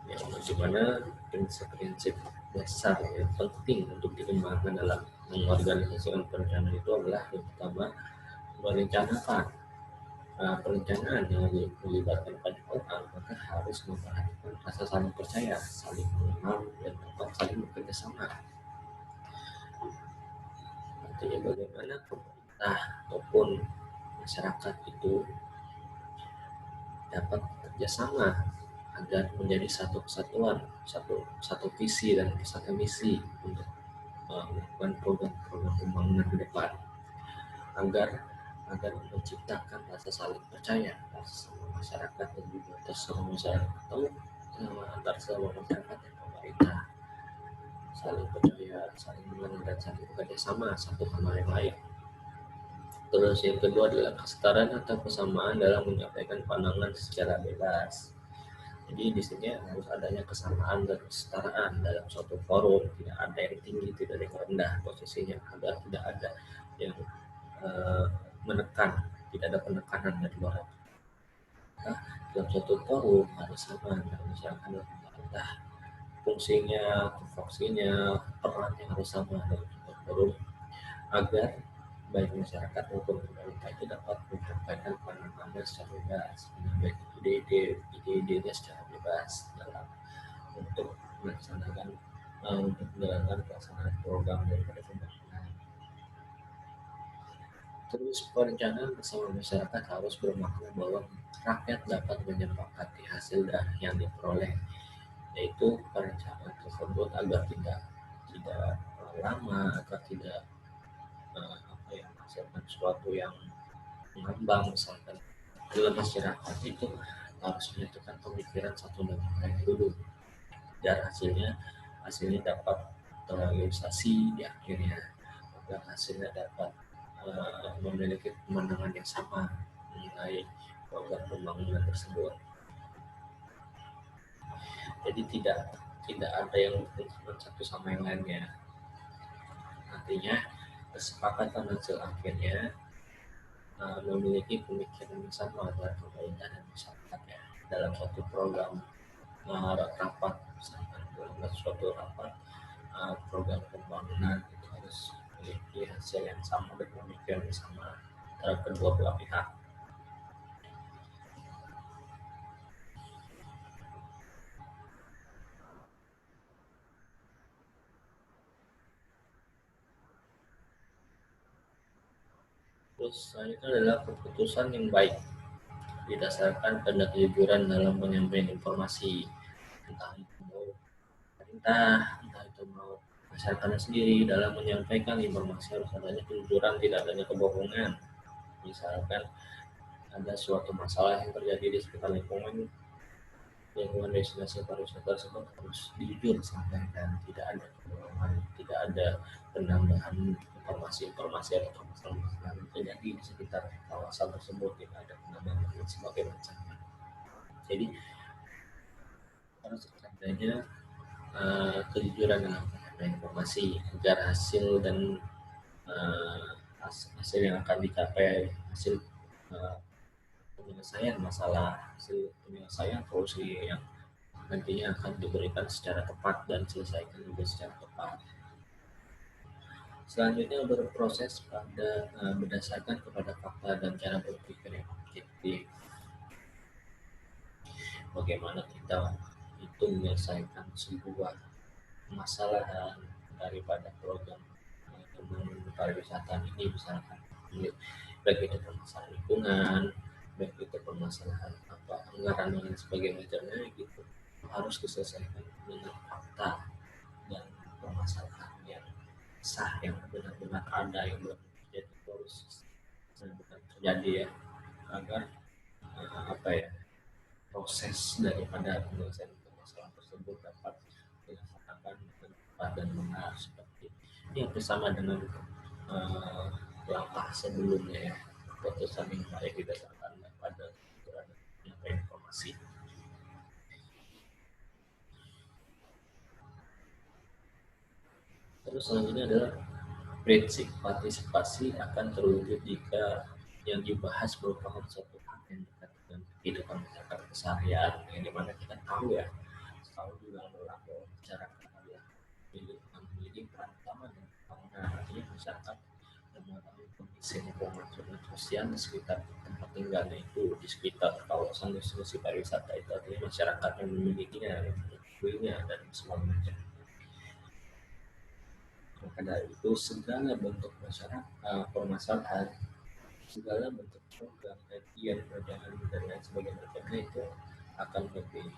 yang dimana prinsip-prinsip dasar yang penting untuk dikembangkan dalam mengorganisasikan perencanaan itu adalah yang pertama, merencanakan. Perencanaan yang melibatkan banyak orang maka harus memperhatikan rasa saling percaya, saling mengenal, dan dapat saling bekerja sama. Artinya bagaimana pemerintah maupun masyarakat itu dapat bekerjasama agar menjadi satu kesatuan, satu visi dan satu misi untuk melakukan program-program pembangunan ke depan, agar menciptakan rasa saling percaya sama masyarakat dan juga sama masyarakat, atau antar sama masyarakat dan pemerintah, saling percaya, saling mengenal dan saling bekerja sama satu sama yang lain. Terus yang kedua adalah kesetaraan atau kesamaan dalam menyampaikan pandangan secara bebas. Jadi di sini harus adanya kesamaan dan kesetaraan dalam suatu forum, tidak ada yang tinggi, tidak ada yang rendah posisinya, agar tidak ada yang menekan, tidak ada penekanan dari luar. Dalam suatu forum harus sama, misalkan pemerintah, fungsinya, perannya harus sama dalam suatu forum, agar baik masyarakat maupun pemerintah itu dapat menyampaikan pandangannya secara bebas, baik ide-idenya secara bebas dalam untuk melaksanakan untuk menjalankan pelaksanaan program daripada pembangunan. Terus perencanaan bersama masyarakat harus bermakna bahwa rakyat dapat menyepakati hasil yang diperoleh, yaitu perencanaan tersebut agar tidak lama, agar tidak menghasilkan sesuatu yang mengembang. Misalkan dalam masyarakat itu harus menyatukan pemikiran satu dengan lain dulu, biar hasilnya dapat terrealisasi di akhirnya, agar hasilnya dapat memiliki pemandangan yang sama mengenai program pembangunan tersebut. Jadi tidak ada yang bertentangan satu sama yang lainnya. Artinya kesepakatan hasil akhirnya memiliki pemikiran yang sama antara pemerintah dan masyarakat ya, dalam suatu program rapat, misalkan dalam suatu rapat program pembangunan itu harus memiliki hasil yang sama dan pemikiran yang sama antara kedua belah pihak. Terus selanjutnya adalah keputusan yang baik didasarkan pada kejujuran dalam penyampaian informasi, entah itu mau pemerintah, entah itu mau masyarakatnya sendiri. Dalam menyampaikan informasi harus adanya kejujuran, tidak adanya kebohongan. Misalkan ada suatu masalah yang terjadi di sekitar lingkungan destinasi pariwisata tersebut, harus jujur sampaikan, tidak ada kebohongan, tidak ada penambahan informasi atau masalah-masalah yang terjadi di sekitar kawasan tersebut, tidak ada penambahan dan sebagainya. Jadi harus adanya kejujuran dalam penyampaian informasi agar hasil yang akan dicapai, hasil penyelesaian solusi yang nantinya akan diberikan secara tepat dan selesaikan juga secara tepat. Selanjutnya berproses berdasarkan kepada fakta dan cara berpikir yang objektif. Bagaimana kita itu menyelesaikan sebuah masalah daripada program pembangunan pariwisata ini, misalkan baik itu permasalahan lingkungan, baik itu permasalahan anggaran dan sebagainya gitu, harus diselesaikan dengan fakta dan permasalahan yang sah, yang benar-benar ada, yang benar-benar terus benar-benar terjadi ya, agar proses daripada penyelesaian permasalahan tersebut dapat dilaksanakan dengan tepat dan benar, seperti yang bersama dengan langkah sebelumnya ya, keputusan yang baik didasarkan pada penyampaian informasi. Terus selanjutnya adalah prinsip partisipasi akan terwujud jika yang dibahas merupakan suatu hal yang dekat dengan kehidupan masyarakat keseharian, yang dimana kita tahu ya, tahu juga bahwa masyarakat adalah memiliki peran utama dalam pembangunan. Artinya masyarakat mengetahui kondisi lingkungan sosial di sekitar tempat tinggalnya, itu di sekitar kawasan destinasi pariwisata itu, artinya masyarakat yang memilikinya, yang mengetahuinya dan sebagainya. Maka dari itu segala bentuk permasalahan, segala bentuk program, kajian, perjalanan dan lain sebagainya itu akan lebih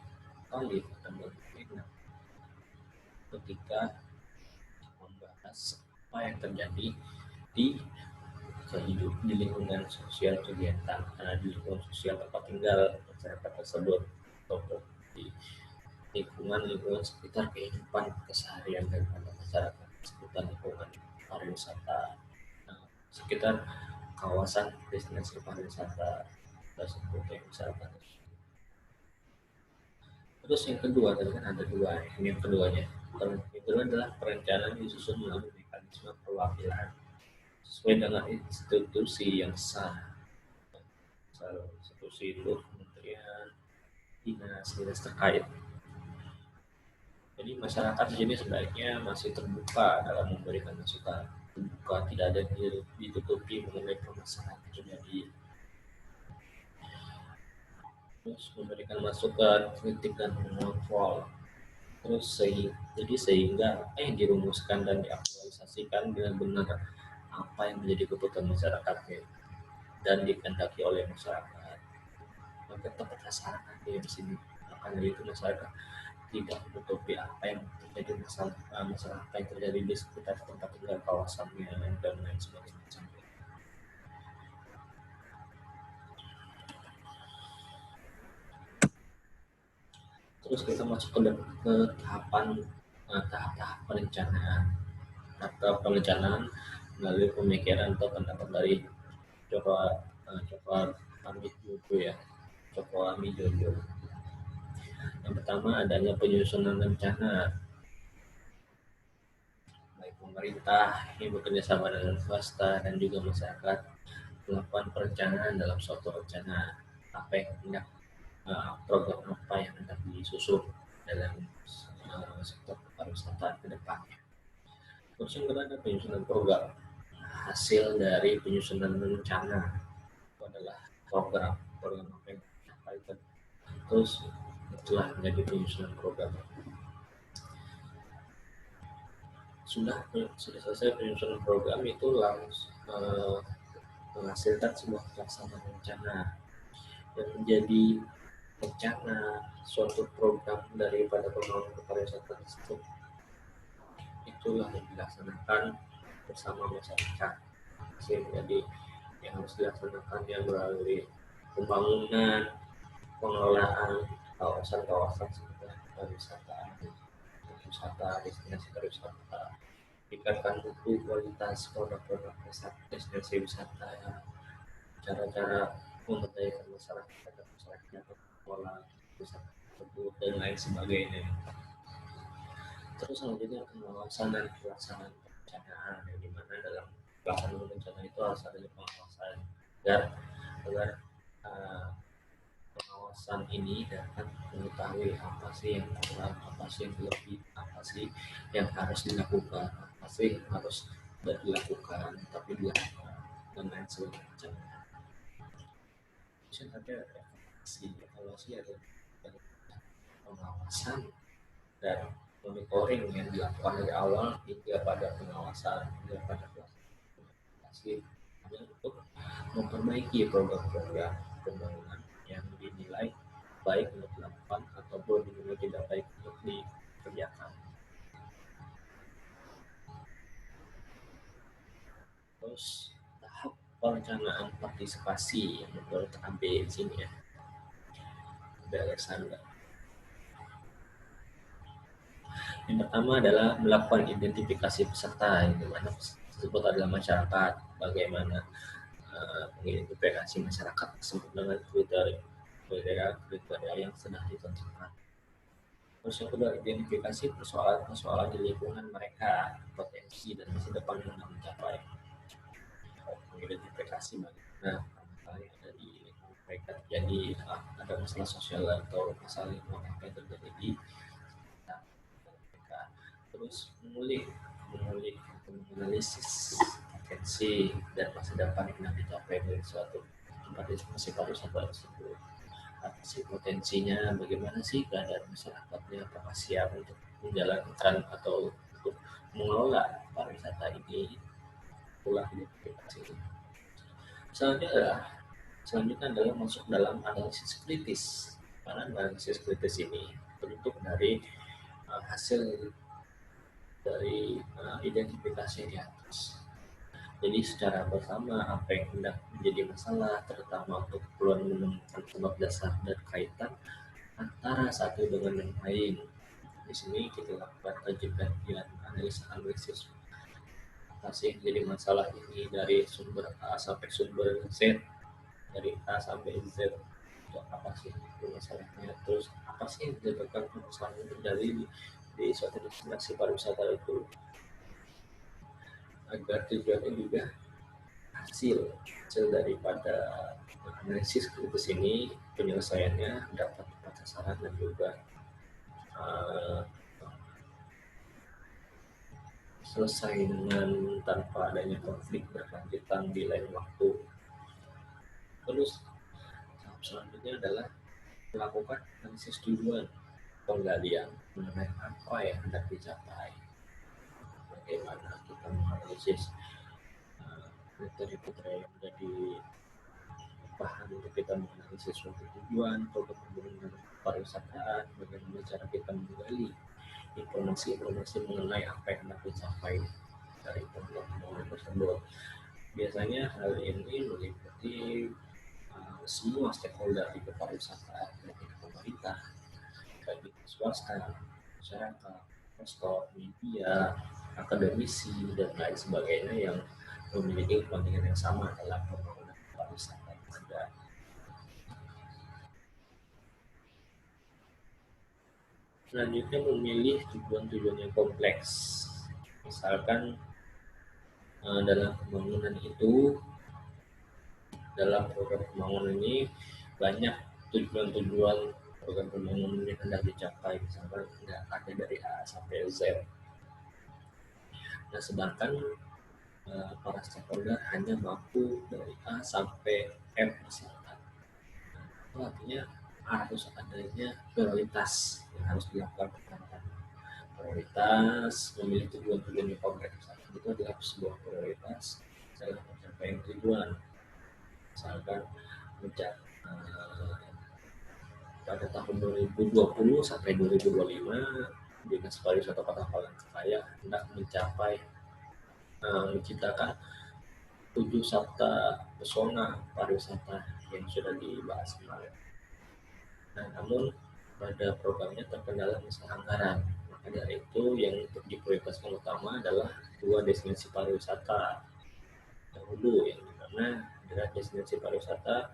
valid, akan lebih enak ketika membahas apa yang terjadi di lingkungan sosial kegiatan, di lingkungan sosial tempat tinggal masyarakat tersebut, atau di lingkungan sekitar kehidupan keseharian daripada masyarakat, sekitar lingkungan pariwisata, sekitar kawasan destinasi pariwisata tersebut yang masyarakat. Terus yang kedua, tadi kan ada dua, ini yang keduanya. Yang kedua adalah perencanaan disusun melalui mekanisme perwakilan sesuai dengan institusi yang sah. Institusi itu kementerian, dinas terkait. Jadi masyarakat di sini sebaiknya masih terbuka dalam memberikan masukan. bukan tidak ada ditutupi mengenai permasalahan yang terjadi. Terus memberikan masukan, kritik dan mengontrol. Terus sehingga apa yang dirumuskan dan diaktualisasikan benar-benar apa yang menjadi kebutuhan masyarakatnya dan dikehendaki oleh masyarakat. Maka tepat sasaran di sini. Karena itu masyarakat tidak menutupi apa yang terjadi masalah apa yang terjadi di sekitar tempat tinggal kawasannya dan lain sebagainya. Terus kita masuk ke tahap-tahap perencanaan. Tahap perencanaan melalui pemikiran atau pendapat dari Joko Amijojo ya, Joko Amijojo. Yang pertama adanya penyusunan rencana, baik pemerintah yang bekerja sama dengan swasta dan juga masyarakat melakukan perencanaan dalam suatu rencana apa yang hendak program apa yang hendak disusun dalam sektor pariwisata ke depannya. Terus yang kedua ada penyusunan program. Hasil dari penyusunan rencana itu adalah program apa yang disampaikan. Terus itulah menjadi penyusunan program. Sudah selesai penyusunan program itu langsung menghasilkan sebuah pelaksanaan rencana yang menjadi rencana suatu program daripada pembangunan pariwisata tersebut itulah yang dilaksanakan bersama masyarakat. Jadi yang harus dilaksanakan yang melalui pembangunan, pengelolaan kawasan-kawasan sekitar pariwisata, destinasi pariwisata, tingkatkan mutu kualitas produk-produk destinasi wisata, ya, cara-cara memberdayakan masyarakat agar masyarakat mengelola wisata tersebut dan lain sebagainya. Terus selanjutnya pengawasan dan pelaksanaan perencanaan, yang dimana dalam pelaksanaan rencana itu harus ada pengawasan agar pengawasan ini dapat mengetahui apa sih yang kurang, apa sih yang lebih, apa sih yang harus dilakukan, apa sih yang harus tidak dilakukan tapi dilakukan dan lain sebagainya. Terus ada evaluasi ada pengawasan dan monitoring yang dilakukan dari awal hingga pada pengawasan hingga pada pelaksanaan untuk memperbaiki program-program pembangunan yang dinilai baik untuk dilakukan ataupun dinilai tidak baik untuk dikerjakan. Terus tahap perencanaan partisipasi yang menurut AB di sini ya, Alexander. Yang pertama adalah melakukan identifikasi peserta, yang dimana tersebut adalah masyarakat. Bagaimana mengidentifikasi masyarakat tersebut dengan kriteria yang sudah ditentukan. Terus yang kedua, identifikasi persoalan-persoalan di lingkungan mereka, potensi dan masa depan yang hendak mencapai. Mengidentifikasi bagaimana masalah yang ada di lingkungan mereka terjadi, ada masalah sosial atau masalah lingkungan apa yang terjadi di mereka. Terus menganalisis potensi dan masa depan yang hendak dicapai dari suatu tempat destinasi pariwisata tersebut. Apa sih potensinya, bagaimana sih keadaan masyarakatnya, apakah siap untuk menjalankan atau untuk mengelola pariwisata ini, itulah identifikasi. Selanjutnya adalah masuk dalam analisis kritis. Karena analisis kritis ini bentuk dari hasil dari identifikasi di atas. Jadi secara bersama apa yang hendak menjadi masalah, terutama untuk keperluan menemukan sebab dasar dan kaitan antara satu dengan yang lain. Di sini kita lakukan kajian analisis apa sih yang jadi masalah ini dari sumber A sampai sumber Z, dari A sampai Z, itu apa sih itu masalahnya, terus apa sih yang menyebabkan permasalahan yang terjadi di suatu destinasi pariwisata itu, agar tujuannya juga hasil daripada analisis kritis ini penyelesaiannya dapat tepat sasaran dan juga selesai dengan tanpa adanya konflik berkelanjutan di lain waktu. Terus tahap selanjutnya adalah melakukan analisis tujuan penggalian mengenai apa yang hendak dicapai. Bagaimana kita menganalisis kriteria-kriteria yang menjadi bahan untuk kita menganalisis suatu tujuan program pembangunan pariwisata, bagaimana cara kita menggali informasi-informasi mengenai apa yang hendak dicapai dari program pembangunan tersebut. Biasanya hal ini meliputi semua stakeholder di pariwisata, baik itu pemerintah, baik itu swasta, masyarakat, investor, media, akademisi, dan lain sebagainya yang memiliki kepentingan yang sama dalam pembangunan pariwisata yang ada. Selanjutnya memilih tujuan-tujuan yang kompleks. Misalkan dalam pembangunan itu, dalam program pembangunan ini banyak tujuan-tujuan program pembangunan yang hendak dicapai, misalkan nggak ada dari A sampai Z. Nah, sedangkan para stakeholder hanya mampu dari A sampai M misalkan. Itu artinya harus adanya prioritas yang harus dilakukan pertama. Prioritas memilih tujuan-tujuan yang konkret, misalkan itu adalah sebuah prioritas dalam pencapaian tujuan. Misalkan pada tahun 2020 sampai 2025 Dinas Pariwisata Kota Palangkaraya hendak mencapai menciptakan 7 sabta pesona pariwisata yang sudah dibahas kemarin. Nah, namun pada programnya terkendala masalah anggaran. Maka dari itu yang untuk diprioritaskan utama adalah 2 destinasi pariwisata dahulu, yang dimana adalah destinasi pariwisata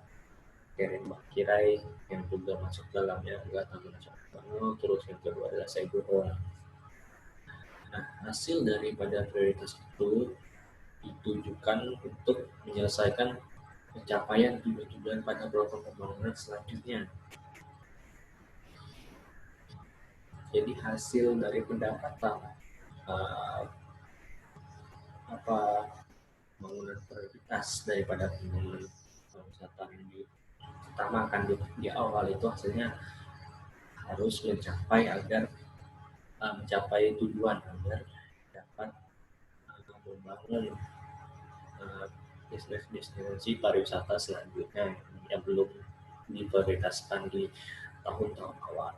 Keren Bakirai yang juga masuk dalamnya adalah Taman Nasional Komodo, terus yang kedua adalah Saiguhong. Nah, hasil daripada prioritas itu ditujukan untuk menyelesaikan pencapaian tujuan-tujuan pada program pembangunan selanjutnya. Jadi hasil dari pendapatan pembangunan prioritas daripada pembangunan pariwisata yang diutamakan di awal itu hasilnya harus mencapai tujuan agar dapat membangun destinasi pariwisata selanjutnya yang belum diprioritaskan di tahun-tahun awal.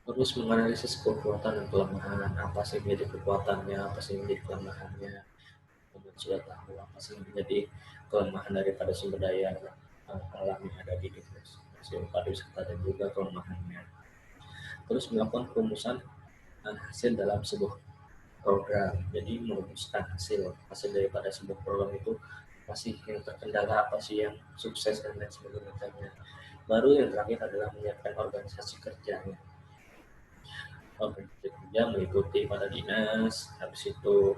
Terus menganalisis kekuatan dan kelemahan, apa sih menjadi kekuatannya, apa sih menjadi kelemahannya. Kemudian sudah tahu apa sih menjadi kelemahan daripada sumber daya alam yang ada di destinasi pariwisata dan juga kelemahannya. Terus melakukan perumusan hasil dalam sebuah program. Jadi merumuskan hasil daripada sebuah program itu apa sih yang terkendala, apa sih yang sukses dan lain sebagainya. Baru yang terakhir adalah menyiapkan organisasi kerjanya. Organisasi kerja meliputi pada dinas, habis itu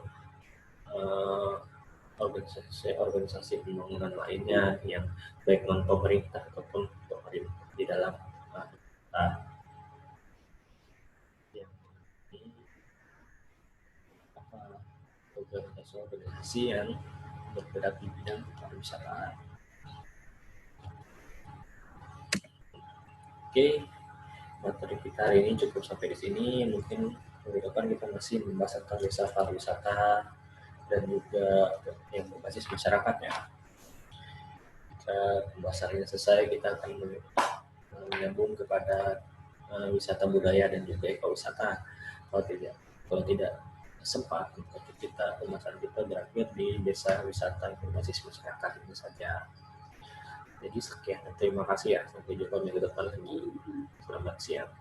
organisasi pembangunan lainnya yang baik non pemerintah ataupun pemerintah di dalam organisasi yang bergerak di bidang pariwisata. Oke, materi kita hari ini cukup sampai di sini. Mungkin minggu depan kita masih membahas tentang desa pariwisata dan juga yang berbasis masyarakat ya. Jika pembahasannya selesai, kita akan menyambung kepada wisata budaya dan juga ekowisata. Kalau tidak sempat, pembahasan kita berakhir di desa wisata berbasis masyarakat ini saja. Jadi sekian, terima kasih ya. Sampai jumpa minggu depan lagi. Selamat siang.